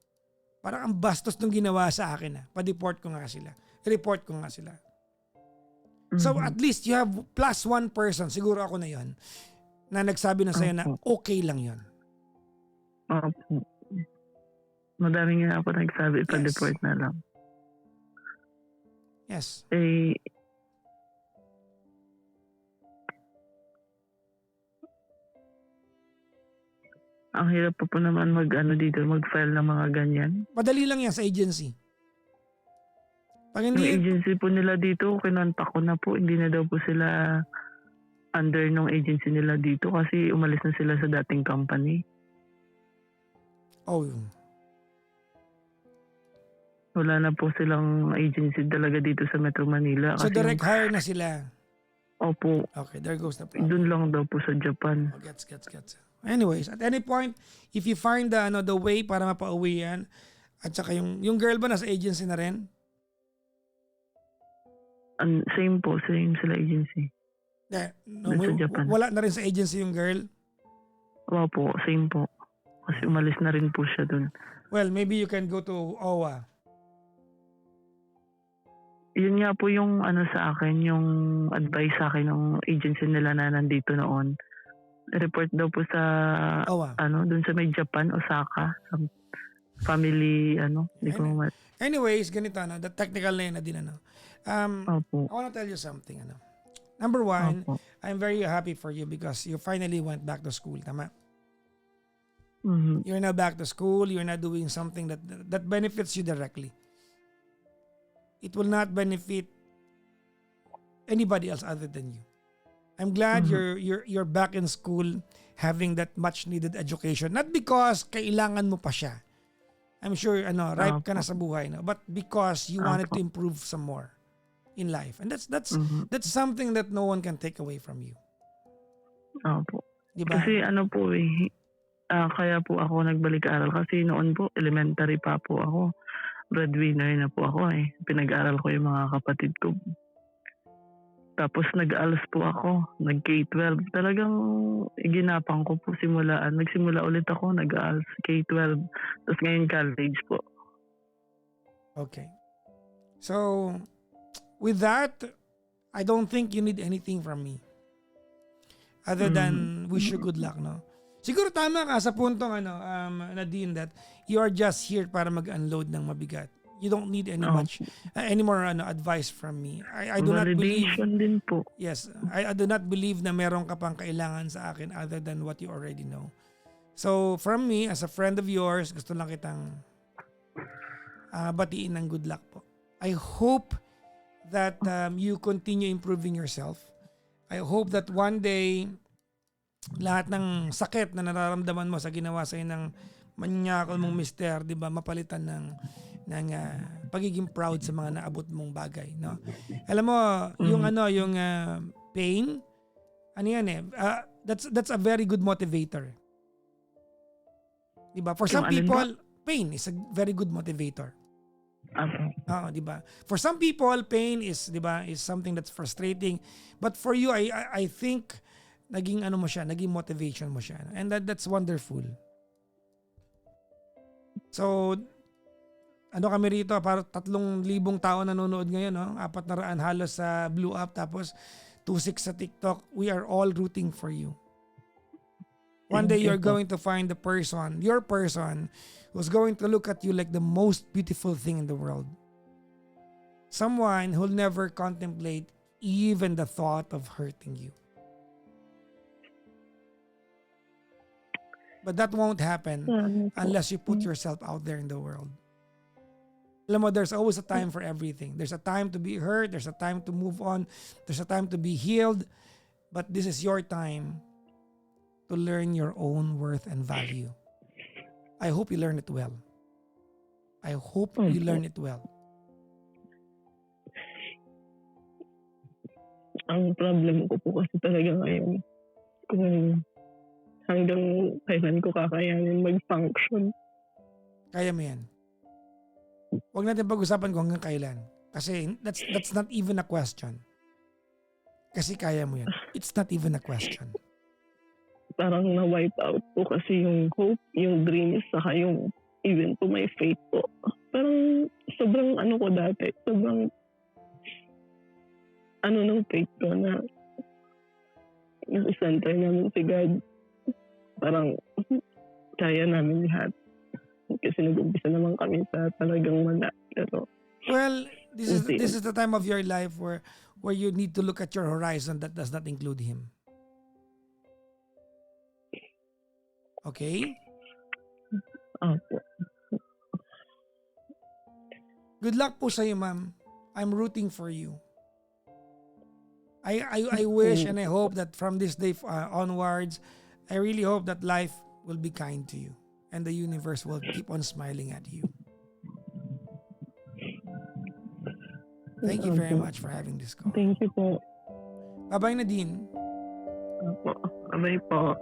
parang ang bastos nung ginawa sa akin pa-deport ko nga sila. I-report ko nga sila. So at least you have plus one person, siguro ako na yon, na nagsabi na sa'yo na okay lang yon. Opo. Madami nga ako nagsabi, Yes. pa-deport na lang. Yes. Ang hirap po naman mag-file ng mga ganyan. Madali lang yan sa agency. Pag Yung hindi, agency po nila dito, kinontak ko na po, hindi na daw po sila under nung agency nila dito kasi umalis na sila sa dating company. Wala na po silang agency talaga dito sa Metro Manila. so Kasi direct hire na sila. Opo, Okay, there goes the problem. doon lang daw po sa Japan. Gets. Anyways, at any point, if you find the way para mapauwi yan, at saka yung girl ba nasa agency na rin? Same sila agency. Nasa Japan. Wala na rin sa agency yung girl? Opo, same po. Kasi umalis na rin po siya doon. Well, maybe you can go to OWA. Yun nga po yung sa akin, yung advice sa akin ng agency nila na nandito noon. Report daw po sa OWA. doon sa may Japan, Osaka, sa family Anyways, ganito the technical na yun na din Opo. I want to tell you something Number one, Opo. I'm very happy for you because you finally went back to school, tama? Mhm. You're now back to school, you're now doing something that benefits you directly. It will not benefit anybody else other than you. I'm glad you're back in school having that much needed education. Not because kailangan mo pa siya. I'm sure ripe ka na sa buhay, but because you wanted to improve some more in life. And that's something that no one can take away from you. Opo. Diba? Kasi kaya po ako nagbalik-aral kasi noon po elementary pa po ako. Breadwinner na po ako Pinag-aral ko yung mga kapatid ko. Tapos nag-ALS po ako, nag-K-12. Talagang ginapang ko po nagsimula ulit ako, nag-ALS, K-12. Tapos ngayon college po. Okay. So, with that, I don't think you need anything from me. Other than wish you good luck, no? Siguro tama ka sa puntong Nadine, that you are just here para mag-unload ng mabigat. You don't need any more advice from me. I do not believe. Validation din po. Yes, I do not believe na meron ka pang kailangan sa akin other than what you already know. So from me, as a friend of yours, gusto lang kitang batiin ng good luck po. I hope that you continue improving yourself. I hope that one day, lahat ng sakit na nararamdaman mo sa ginawa sa'yo ng manyakol mong mister, di ba, mapalitan ng pagiging proud sa mga naabot mong bagay, no? Alam mo, yung pain, that's a very good motivator. Di ba? For some people, pain is a very good motivator. Di ba? For some people, pain is, di ba, is something that's frustrating. But for you, I think naging naging motivation mo siya. And that's wonderful. So, kami rito, para 3,000 tao nanonood ngayon, no? 400 halos sa Blue Up, tapos 2,600 sa TikTok. We are all rooting for you. One day Thank you you're po. going to find the person, your person, who's going to look at you like the most beautiful thing in the world. Someone who'll never contemplate even the thought of hurting you. But that won't happen Salamat po. unless you put yourself out there in the world. Alam mo, there's always a time for everything. There's a time to be hurt. There's a time to move on. There's a time to be healed. But this is your time to learn your own worth and value. I hope you learn it well. I hope you Opo. learn it well. Ang problem ko po kasi talaga ngayon, kung hanggang kailan ko kakayanin mag-function. Kaya mo yan. Huwag natin pag-usapan kung hanggang kailan. Kasi that's not even a question. Kasi kaya mo yan. It's not even a question. Parang na-wipe out po kasi yung hope, yung dreams, saka yung even to my faith po. Parang sobrang ano ko dati, sobrang ano ng faith ko na nasa-center namin si God. Parang kaya namin lahat. Kasi nag-umpisa naman kami sa talagang wala. Pero Well, this unti. is the time of your life where you need to look at your horizon that does not include him. Okay? Opo. Good luck po sa iyo, ma'am. I'm rooting for you. I wish and I hope that from this day onwards, I really hope that life will be kind to you and the universe will keep on smiling at you. Thank you very Opo. much for having this call. Thank you po. Bye-bye, Nadine. Opo. Bye po.